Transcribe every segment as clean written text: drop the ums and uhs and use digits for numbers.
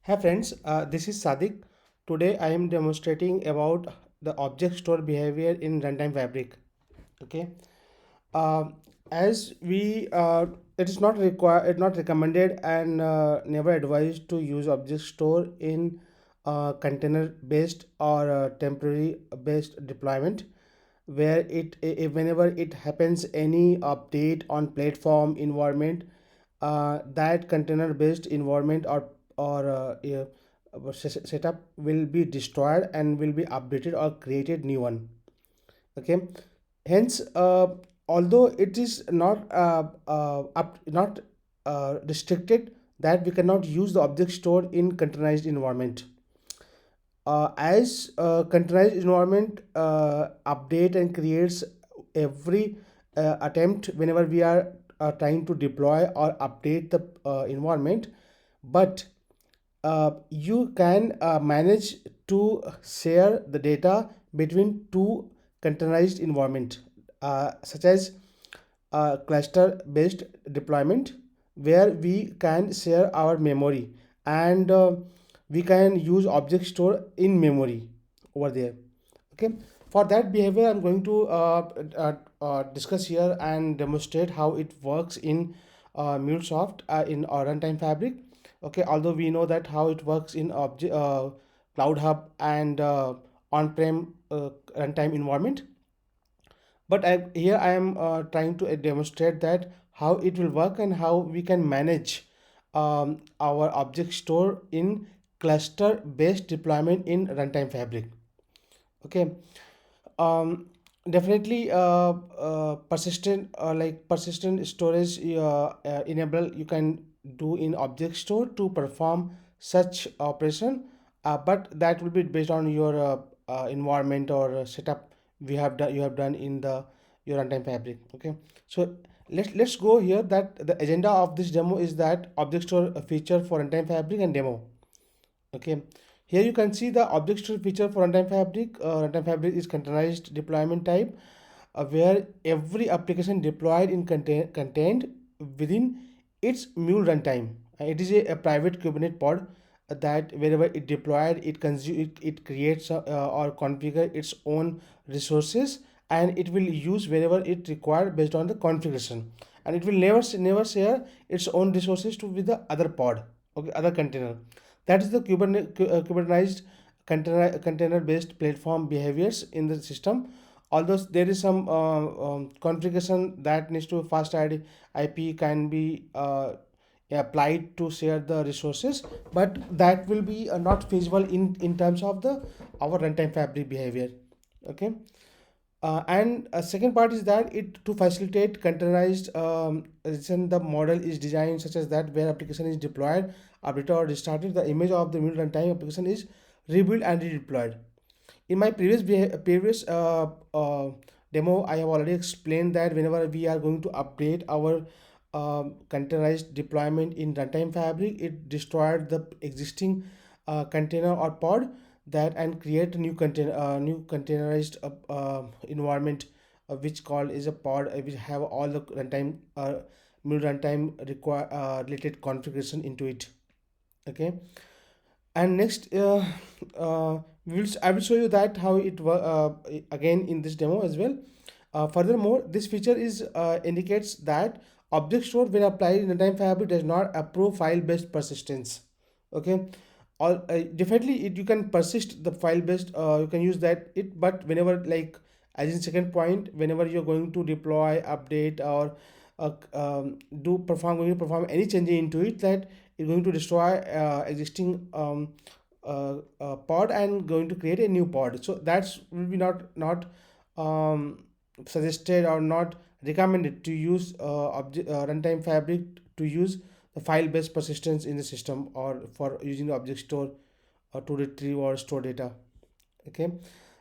Hi friends, this is Sadiq. Today I am demonstrating about the object store behavior in Runtime Fabric. Okay, uh, as we it is not required, it not recommended and never advised to use object store in container based or temporary based deployment where whenever it happens any update on platform environment, that container based environment or yeah, setup will be destroyed and will be updated or created new one. Okay, hence although it is not restricted that we cannot use the object store in containerized environment, as containerized environment update and creates every attempt whenever we are trying to deploy or update the environment. But you can manage to share the data between two containerized environment, such as cluster based deployment, where we can share our memory and we can use object store in memory over there. Okay, for that behavior I'm going to discuss here and demonstrate how it works in MuleSoft in our runtime fabric. Okay, although we know that how it works in object CloudHub and on-prem runtime environment, but here I am trying to demonstrate that how it will work and how we can manage our object store in cluster based deployment in runtime fabric. Okay, um, definitely persistent storage enable you can do in object store to perform such operation, but that will be based on your environment or setup we have done you have done in the your runtime fabric. Okay, so let's go here that the agenda of this demo is that object store feature for runtime fabric and demo. Okay, here you can see the object store feature for runtime fabric. Runtime fabric is containerized deployment type, where every application deployed in contained within its mule runtime. It is a private Kubernetes pod that wherever it deployed, it creates or configure its own resources, and it will use wherever it required based on the configuration, and it will never share its own resources to with the other pod, okay, other container. That is the Kubernetized container based platform behaviors in the system. Although there is some configuration that needs to fast IP can be applied to share the resources, but that will be not feasible in terms of the our runtime fabric behavior. Okay, and a second part is that it to facilitate containerized the model is designed such as that where application is deployed, updated or restarted, the image of the mule runtime application is rebuilt and redeployed. In my previous demo, I have already explained that whenever we are going to update our containerized deployment in runtime fabric, it destroyed the existing container or pod that and create a new containerized environment, which called is a pod which have all the runtime mule runtime require related configuration into it. Okay, and next I will show you that how it again in this demo as well. Furthermore, this feature is indicates that object store when applied in runtime fabric does not approve file based persistence. Okay, all definitely you can persist the file based, you can use that it, but whenever like as in second point, whenever you're going to deploy update or do perform going to perform any change into it, that is going to destroy existing pod and going to create a new pod. So that's will be not suggested or not recommended to use runtime fabric to use the file based persistence in the system or for using the object store to retrieve or store data. Okay,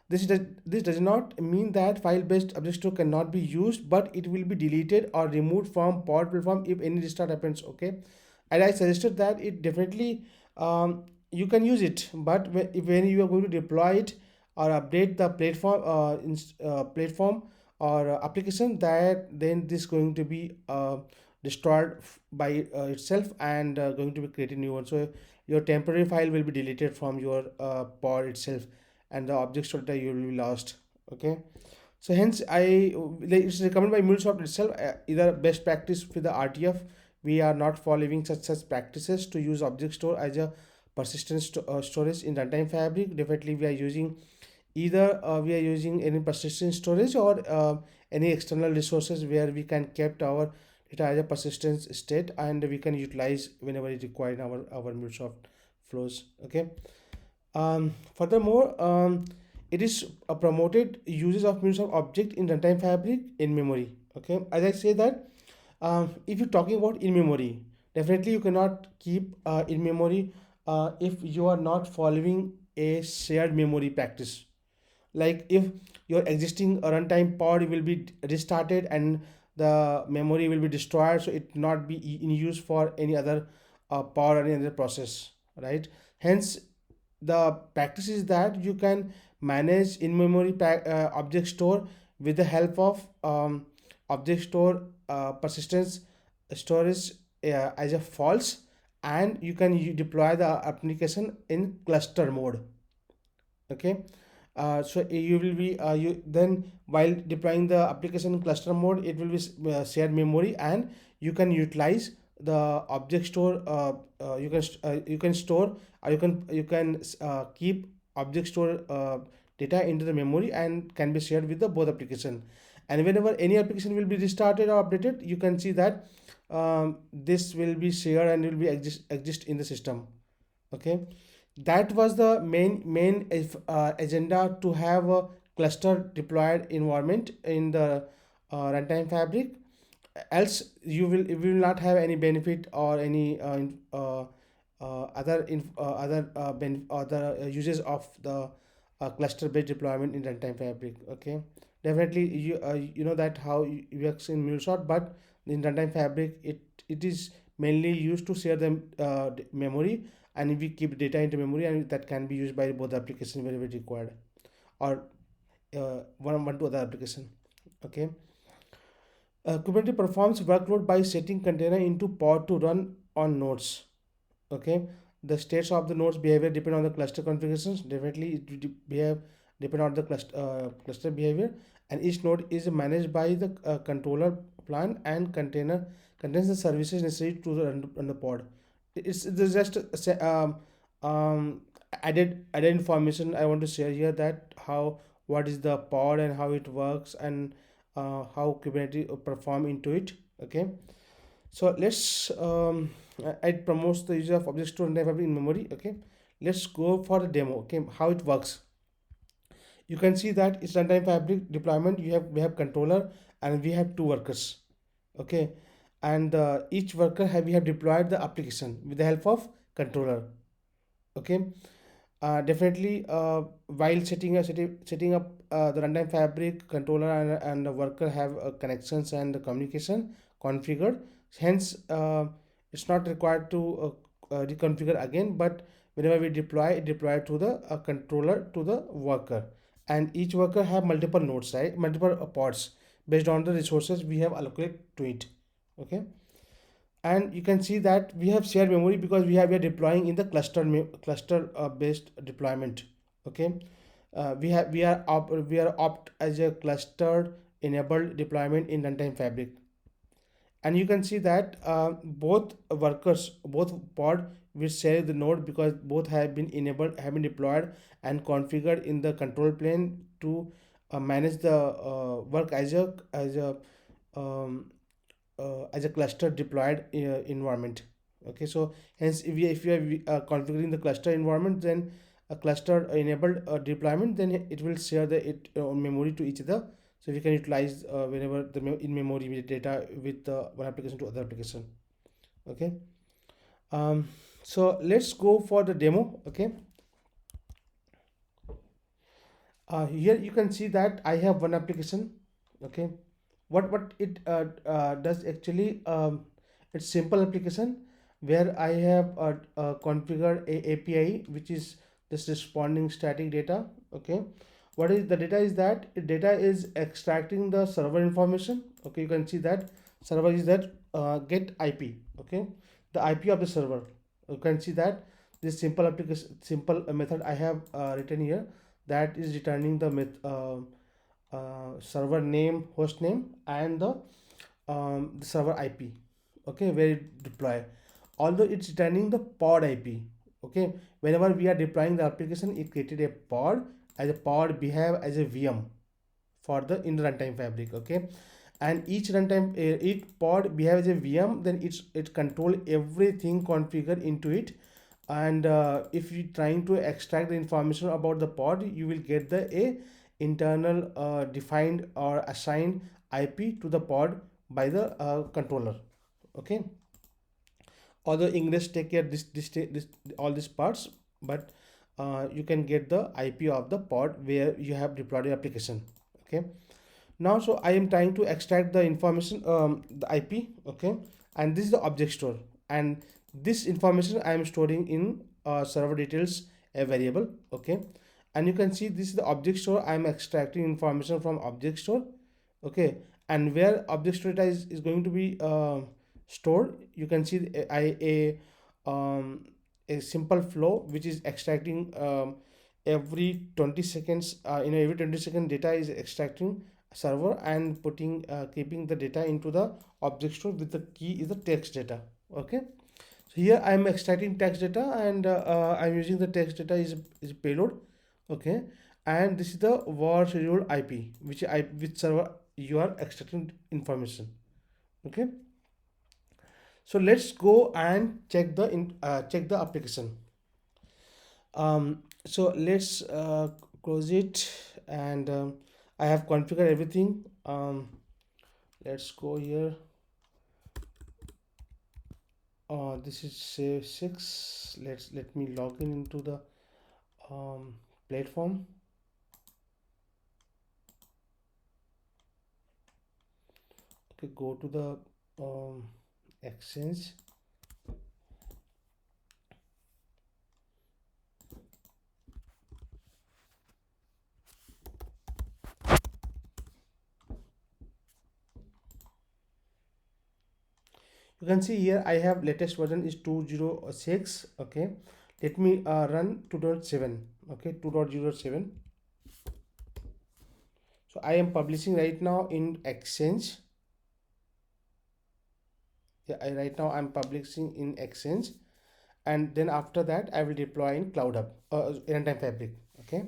this does not mean that file based object store cannot be used, but it will be deleted or removed from pod platform if any restart happens. Okay, and I suggested that it definitely you can use it, but when you are going to deploy it or update the platform or application, that then this going to be destroyed by itself and going to be created new one. So your temporary file will be deleted from your pod itself, and the object store data you will be lost. Okay, so hence it's recommended by MuleSoft itself, either best practice with the RTF. We are not following such practices to use object store as a persistent storage in runtime fabric. Definitely we are using either we are using any persistent storage or any external resources where we can kept our data as a persistent state, and we can utilize whenever it required in our MuleSoft flows. Okay. Furthermore, it is a promoted uses of MuleSoft object in runtime fabric in memory. Okay, as I say that if you're talking about in memory, definitely you cannot keep in memory if you are not following a shared memory practice. Like if your existing runtime pod will be restarted and the memory will be destroyed, so it not be in use for any other pod or any other process, right? Hence the practice is that you can manage in memory object store with the help of object store persistence storage as a false, and you can deploy the application in cluster mode. Okay, so you will be you then while deploying the application in cluster mode, it will be shared memory, and you can utilize the object store. You can store, or you can keep object store data into the memory and can be shared with the both application. And whenever any application will be restarted or updated, you can see that this will be shared and will be exist in the system. Okay, that was the main agenda, to have a cluster deployed environment in the runtime fabric. Else you will not have any benefit or any other uses of the cluster based deployment in runtime fabric. Okay, definitely you know that how it works in MuleSoft, but in runtime fabric it is mainly used to share the memory, and we keep data into memory, and that can be used by both applications wherever required, or one to other application. Okay, Kubernetes performs workload by setting container into pod to run on nodes. Okay, the states of the nodes behavior depend on the cluster configurations. Definitely it will behave depend on the cluster behavior, and each node is managed by the controller plan and container contains the services necessary to run the pod. It's just added information I want to share here, that how what is the pod and how it works, and how Kubernetes perform into it. Okay, so let's it promotes the use of object store and fabric in memory. Okay, let's go for the demo. Okay, how it works. You can see that it's runtime fabric deployment. We have controller and we have two workers. Okay, and each worker we have deployed the application with the help of controller. Okay, definitely while setting up the runtime fabric, controller and the worker have connections and the communication configured. Hence it's not required to reconfigure again, but whenever we deploy to the controller to the worker, and each worker have multiple nodes, right, multiple pods based on the resources we have allocated to it. Okay, and you can see that we have shared memory because we are deploying in the cluster based deployment. Okay, we are opt as a clustered enabled deployment in runtime fabric, and you can see that both pod will share the node because both have been enabled, have been deployed and configured in the control plane to manage the work as a cluster deployed environment. Okay, so hence if we are configuring the cluster environment, then a cluster enabled deployment, then it will share the memory to each other, so we can utilize whenever the in memory data with one application to other application. Okay, so let's go for the demo. Okay, here you can see that I have one application. Okay, what it does actually, it's simple application where I have configured a API which is this responding static data. Okay, what is the data is that data is extracting the server information. Okay, you can see that server is that get IP. Okay, the IP of the server. You can see that this simple application, simple method I have written here, that is returning the server name, host name, and the server IP. Okay, where it deploy. Although it's returning the pod IP. Okay, whenever we are deploying the application, it created a pod. As a pod behave as a VM for the in runtime fabric. Okay, and each runtime each pod behaves as a VM, then it control everything configured into it. And if you trying to extract the information about the pod, you will get the a internal defined or assigned IP to the pod by the controller. Okay, although English take care this all these parts, but you can get the IP of the pod where you have deployed your application. Okay, now so I am trying to extract the information, the IP. Okay, and this is the object store, and this information I am storing in server details a variable. Okay, and you can see this is the object store. I am extracting information from object store. Okay, and where object store data is going to be stored, you can see a simple flow which is extracting every 20 seconds. Every 20-second data is extracting server and putting keeping the data into the object store with the key is the text data. Okay, so here I am extracting text data, and I'm using the text data is payload. Okay, and this is the var schedule IP which server you are extracting information. Okay, so let's go and check the application. So let's close it, and I have configured everything. Let's go here. This is say 6. Let me log in into the platform. Okay, go to the exchange. You can see here I have latest version is 206. Okay, let me run 2.7. Okay, 2.07. So I am publishing right now in exchange. Yeah, right now I'm publishing in exchange, and then after that I will deploy in CloudHub Runtime Fabric. Okay,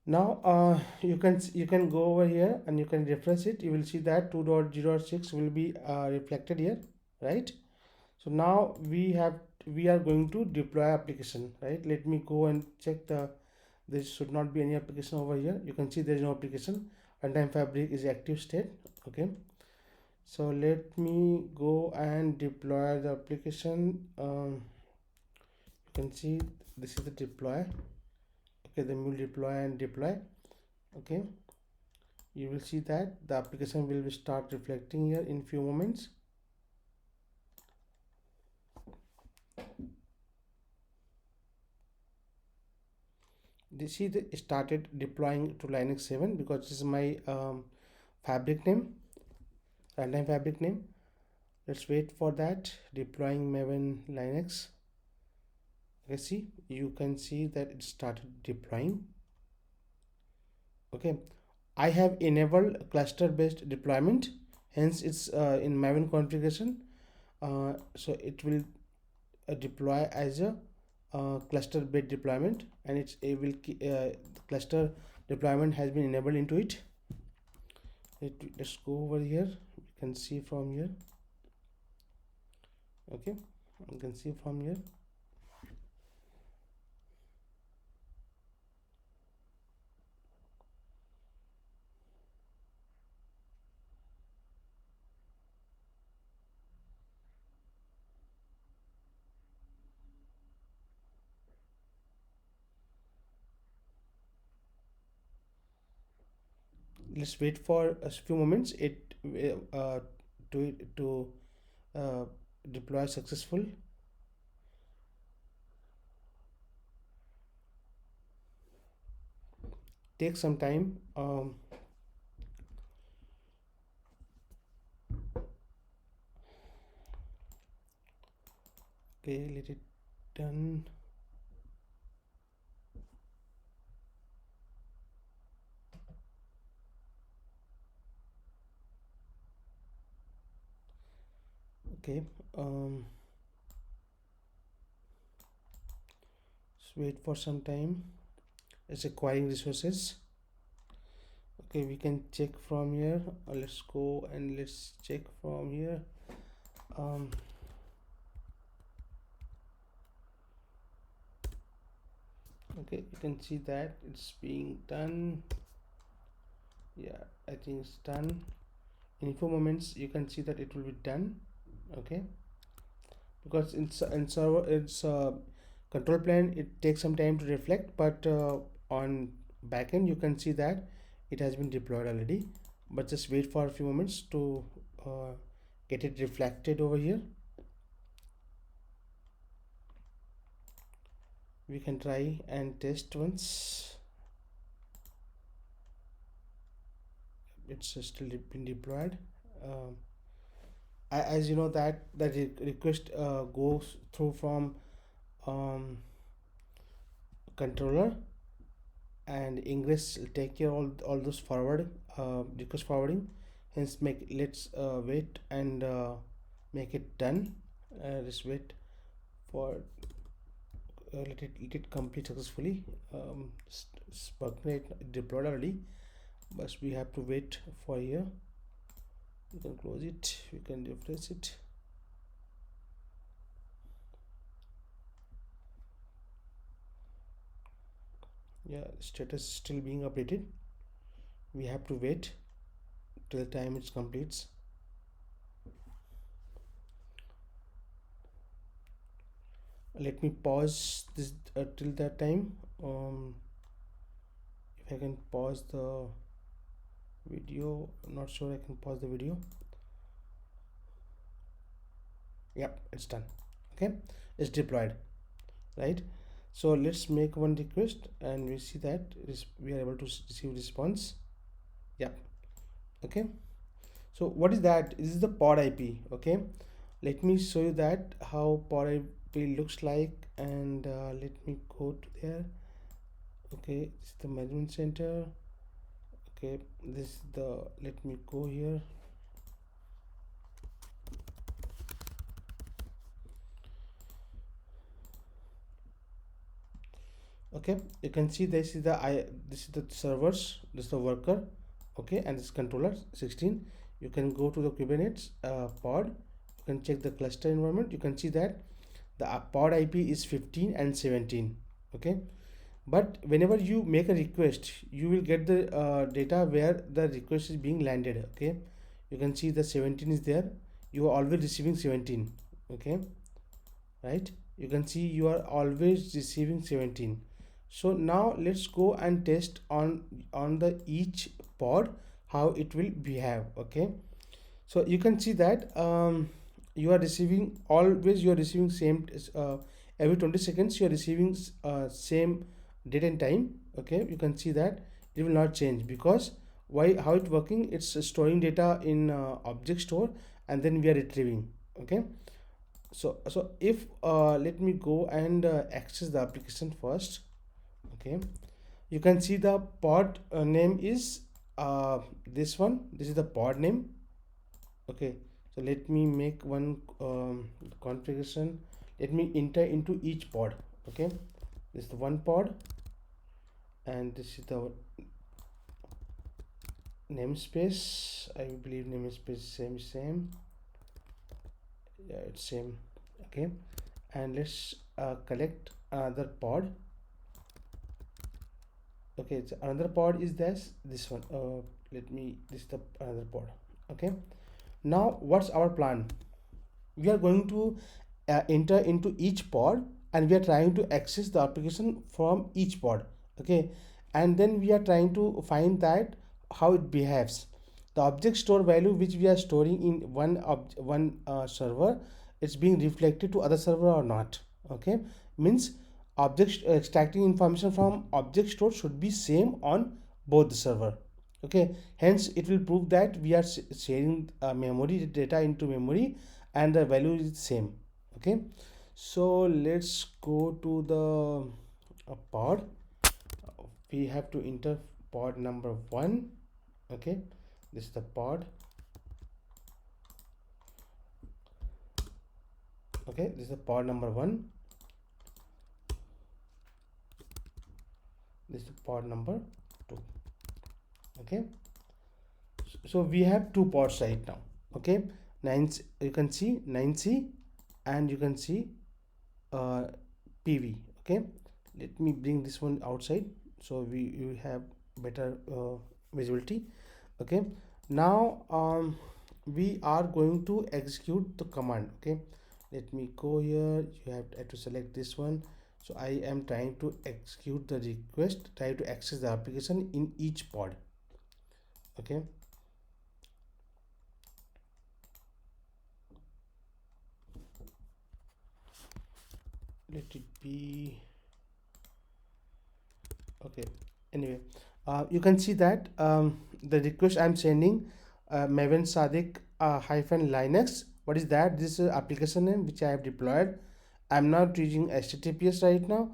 now you can go over here and you can refresh it. You will see that 2.06 will be reflected here, right? So now we are going to deploy application, right? Let me go and check there should not be any application over here. You can see there is no application. Runtime Fabric is active state. Okay, so let me go and deploy the application. You can see this is the deploy. Okay, the mule deploy and deploy. Okay, you will see that the application will start reflecting here in few moments. This is started deploying to Linux 7 because this is my fabric name, runtime fabric name. Let's wait for that. Deploying Maven Linux. Okay, see, you can see that it started deploying. Okay, I have enabled cluster based deployment, hence it's in Maven configuration. So it will deploy as a cluster based deployment, and it will cluster deployment has been enabled into it. Let's go over here. You can see from here. Okay, you can see from here. Let's wait for a few moments it to uh, deploy successful. Take some time. Okay, let it done. Okay, let's wait for some time. It's acquiring resources. Okay, we can check from here. Let's go and let's check from here. Okay, you can see that it's being done. Yeah, I think it's done. In a few moments you can see that it will be done. Okay, because in server it's control plane, it takes some time to reflect, but on backend you can see that it has been deployed already. But just wait for a few moments to get it reflected over here. We can try and test once. It's still been deployed. As you know that the request goes through from controller, and ingress will take care all those forward request forwarding. Hence let's wait and make it done. Just wait for let it complete successfully. It deployed already, but we have to wait for here. We can close it, we can refresh it. Yeah, status still being updated. We have to wait till the time it completes. Let me pause this till that time. If I can pause the video, I'm not sure I can pause the video. Yep, it's done. Okay, it's deployed, right? So let's make one request and we see that we are able to receive response. Yep. Okay, so what is that? This is the pod IP. Okay, let me show you that how pod IP looks like, and let me go to there. Okay, this is the management center. Okay, this is the, let me go here. Okay, you can see this is the servers, this is the worker. Okay, and this controller 16. You can go to the Kubernetes pod, you can check the cluster environment. You can see that the pod IP is 15 and 17. Okay, but whenever you make a request, you will get the data where the request is being landed. Okay, you can see the 17 is there. You are always receiving 17. Okay, right, you can see you are always receiving 17. So now let's go and test on the each pod how it will behave. Okay, so you can see that you are receiving always, you are receiving same every 20 seconds you are receiving same date and time. Okay, you can see that it will not change, because why, how it working, it's storing data in object store and then we are retrieving. Okay, so if let me go and access the application first. Okay, you can see the pod name is this one, this is the pod name. Okay, so let me make one configuration. Let me enter into each pod. Okay, this is the one pod and this is the namespace. I believe namespace same. Yeah, it's same. Okay, and let's collect another pod. Okay, so another pod is this one. Let me, this is the another pod. Okay, now what's our plan? We are going to enter into each pod and we are trying to access the application from each pod. Okay, and then we are trying to find that how it behaves. The object store value which we are storing in one server, it's being reflected to other server or not. Okay, means object extracting information from object store should be same on both the server. Okay, hence it will prove that we are sharing memory data into memory and the value is same. Okay, so let's go to the pod. We have to enter pod number 1. Okay, this is the pod. Okay, this is the pod number 1. This is the pod number 2. Okay, so we have two pods right now. Okay, 9, you can see 9C and you can see PV. Okay, let me bring this one outside so you have better visibility. Okay, now we are going to execute the command. Okay, let me go here. You have to select this one. So I am trying to execute the request, try to access the application in each pod. Okay, let it be. Okay, anyway, you can see that the request I'm sending Maven Sadik hyphen Linux. What is that? This is application name which I have deployed. I'm not using HTTPS right now.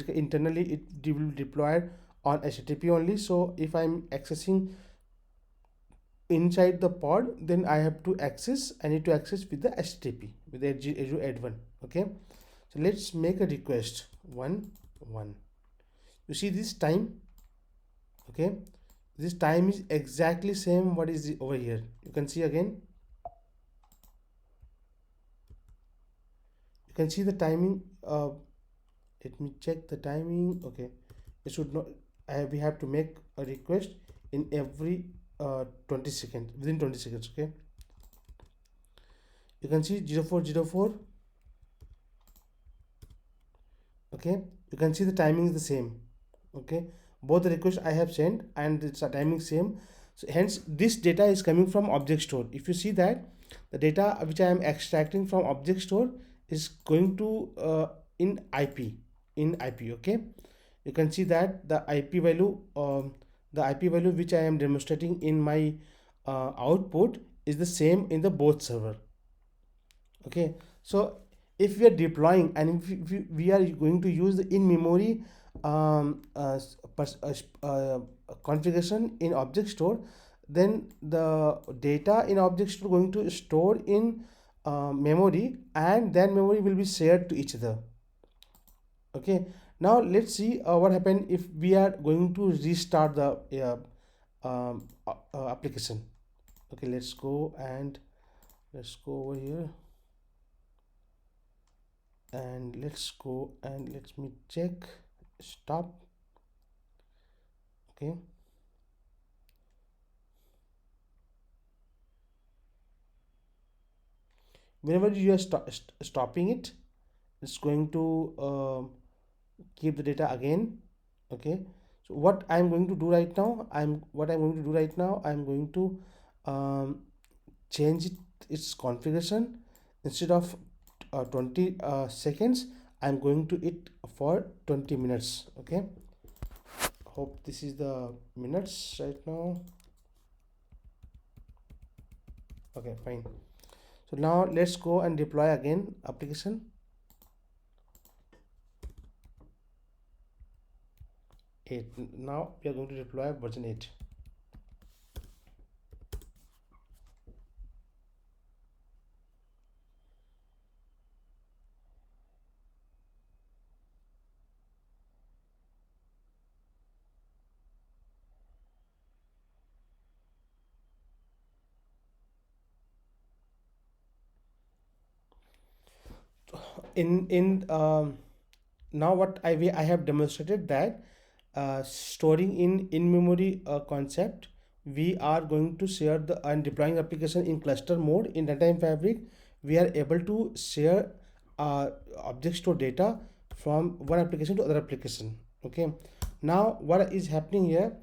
Internally it will be deployed on HTTP only. So if I'm accessing inside the pod, then I have to access. I need to access with the HTTP with the Azure Ad 1. Okay, so let's make a request 1. You see this time. Okay, this time is exactly same what is over here. You can see again. You can see the timing. Let me check the timing. Okay, it should not. We have to make a request in every 20 seconds, within 20 seconds. Okay, you can see 0404. Okay, you can see the timing is the same. Okay, both the requests I have sent and the timing same. So hence this data is coming from object store. If you see that the data which I am extracting from object store is going to in IP. Okay, you can see that the IP value which I am demonstrating in my output is the same in the both server. Okay, so if we are deploying and if we are going to use the in-memory configuration in object store, then the data in object store going to store in memory, and then memory will be shared to each other. Okay, now let's see what happens if we are going to restart the application. Okay, let's go over here and let's go and let me check stop. Okay, whenever you are stopping it, it's going to keep the data again. Okay, so what I'm going to do right now, I'm going to change its configuration. Instead of 20 seconds, I'm going to it for 20 minutes. Okay, hope this is the minutes right now. Okay, fine. So now let's go and deploy again application 8. Now we are going to deploy version 8. Now what I have demonstrated that storing in memory concept, we are going to share the and deploying application in cluster mode in Runtime Fabric. We are able to share object store data from one application to other application. Okay, now what is happening here,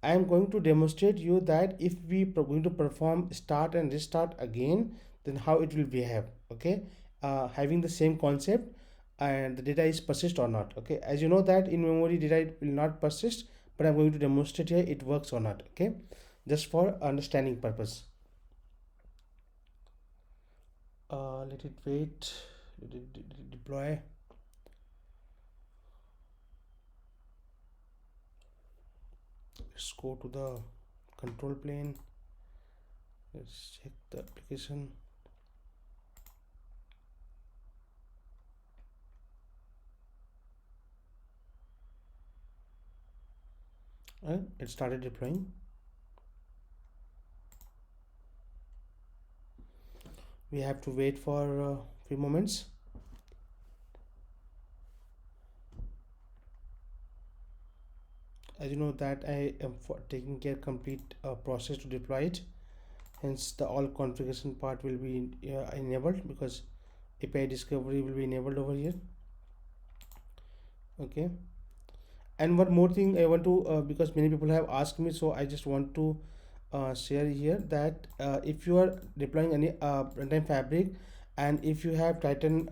I am going to demonstrate you that if we going to perform start and restart again, then how it will behave. Okay, having the same concept, and the data is persist or not. Okay, as you know that in memory data will not persist, but I'm going to demonstrate here it works or not. Okay, just for understanding purpose. Let it wait. Let it deploy. Let's go to the control plane. Let's check the application. And it started deploying. We have to wait for a few moments. As you know that I am for taking care complete process to deploy it, hence the all configuration part will be enabled, because API discovery will be enabled over here. Okay, and one more thing I want to because many people have asked me, so I just want to share here that if you are deploying any runtime fabric, and if you have Titan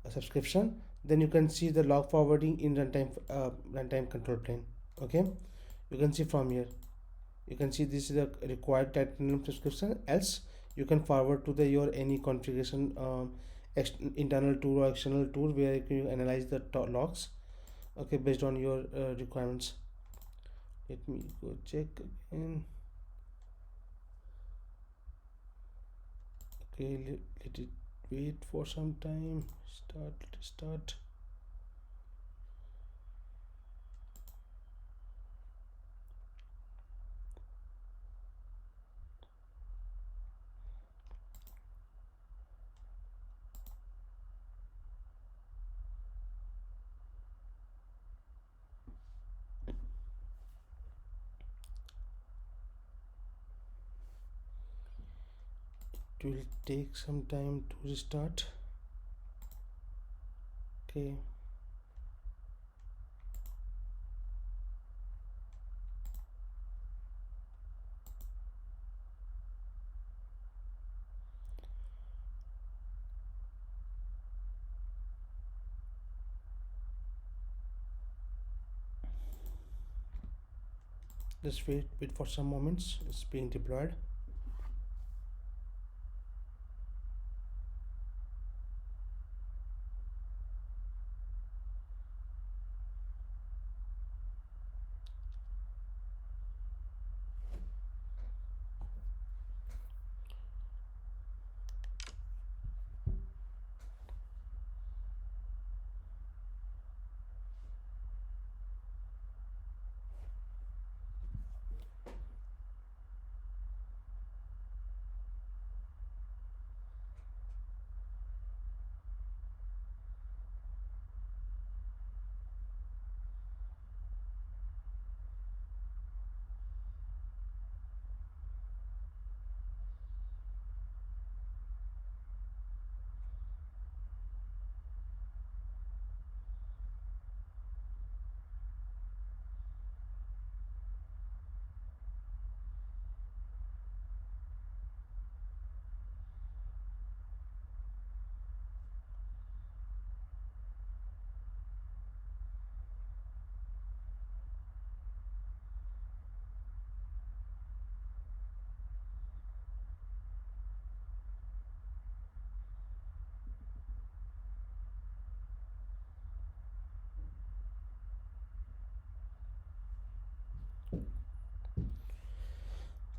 subscription, then you can see the log forwarding in runtime control plane. Okay, you can see from here, you can see this is a required Titan subscription, else you can forward to the your any configuration internal tool or external tool where you can analyze the logs. Okay, based on your requirements. Let me go check again. Okay, let it wait for some time. Start. It will take some time to restart. Okay, just wait for some moments. It's being deployed.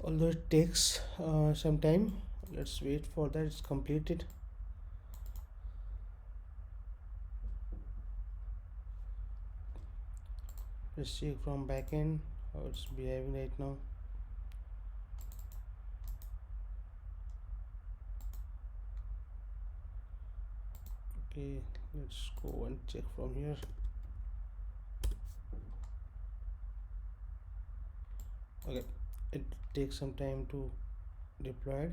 Although it takes some time, let's wait for that. It's completed. Let's check from backend how it's behaving right now. Okay, let's go and check from here. Okay, it takes some time to deploy it.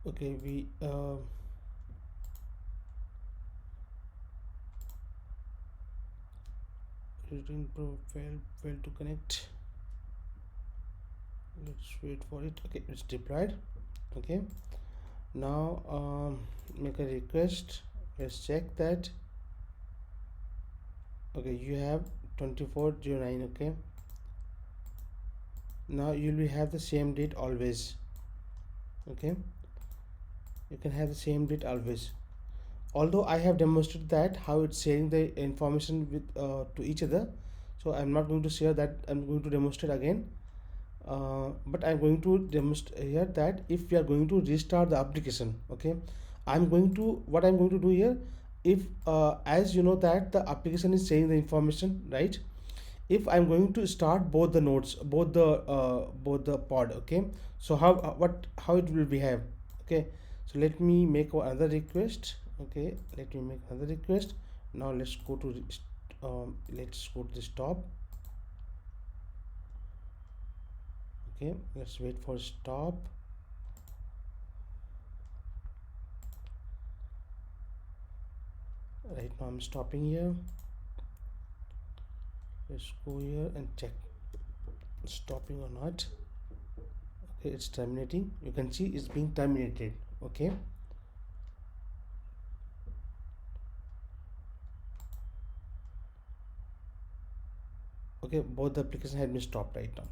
Okay, we routine profile failed to connect. Let's wait for it. Okay, it's deployed. Okay, now make a request. Let's check that. Okay, you have 2409. Okay, now you will have the same date always. Okay, you can have the same date always. Although I have demonstrated that how it's sharing the information with to each other, so I'm not going to share that. I'm going to demonstrate again. But I'm going to demonstrate here that if we are going to restart the application, okay, what I'm going to do here, if as you know that the application is saying the information, right? If I'm going to start both the nodes, both the pod, okay, so how it will behave. Okay, so let me make another request. Okay, let me make another request. Now let's go to the stop. Okay, let's wait for stop. Right now I'm stopping here. Let's go here and check stopping or not. Okay, it's terminating. You can see it's being terminated. Okay, okay, both the application have been stopped right now.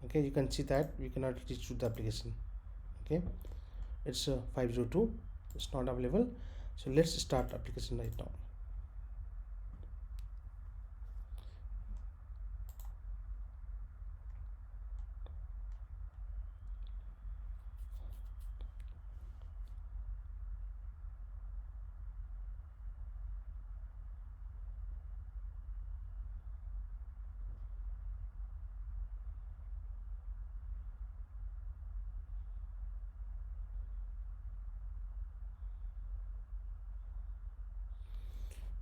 Okay, you can see that we cannot reach to the application. Okay, it's 502, it's not available. So let's start application right now.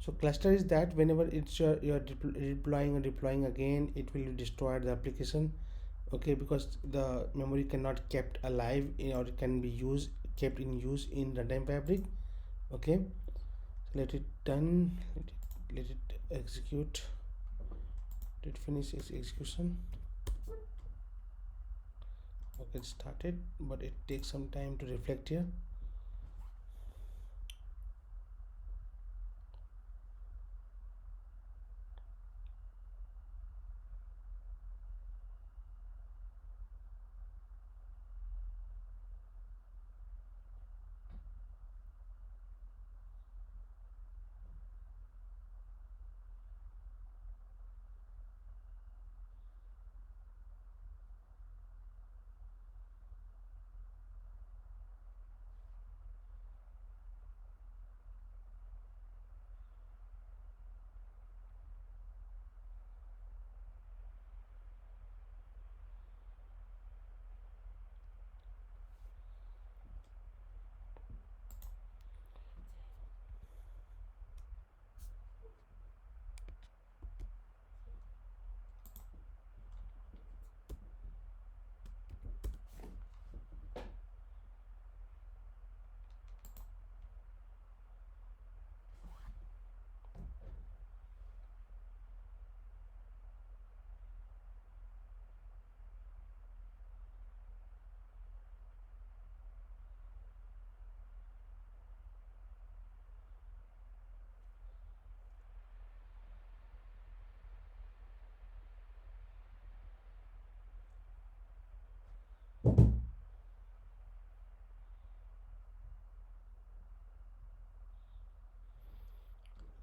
So cluster is that whenever it's you're deploying and deploying again, it will destroy the application. Okay, because the memory cannot kept alive or it can be used kept in use in runtime fabric. Okay, so let it done. Let it execute. Let it finish its execution. Okay, it started, but it takes some time to reflect here.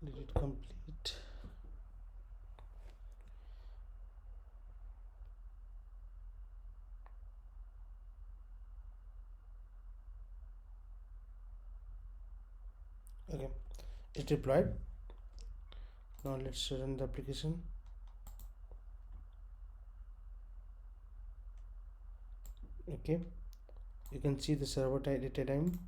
Let it complete. Okay, it's deployed. Now let's run the application. Okay, you can see the server data time.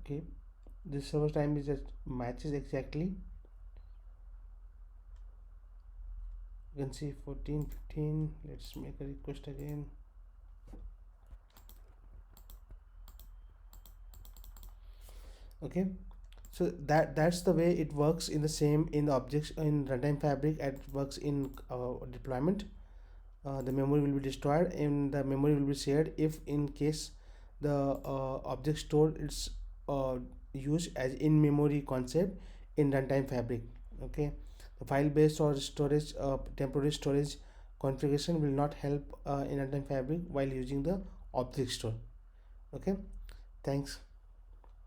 Okay, this server time is just matches exactly. You can see 14:15. Let's make a request again. Okay, so that's the way it works in the same in the objects in runtime fabric, and it works in deployment. The memory will be destroyed and the memory will be shared if in case the object store is used as in memory concept in runtime fabric. Okay, the file based or storage temporary storage configuration will not help in runtime fabric while using the object store. Okay, thanks.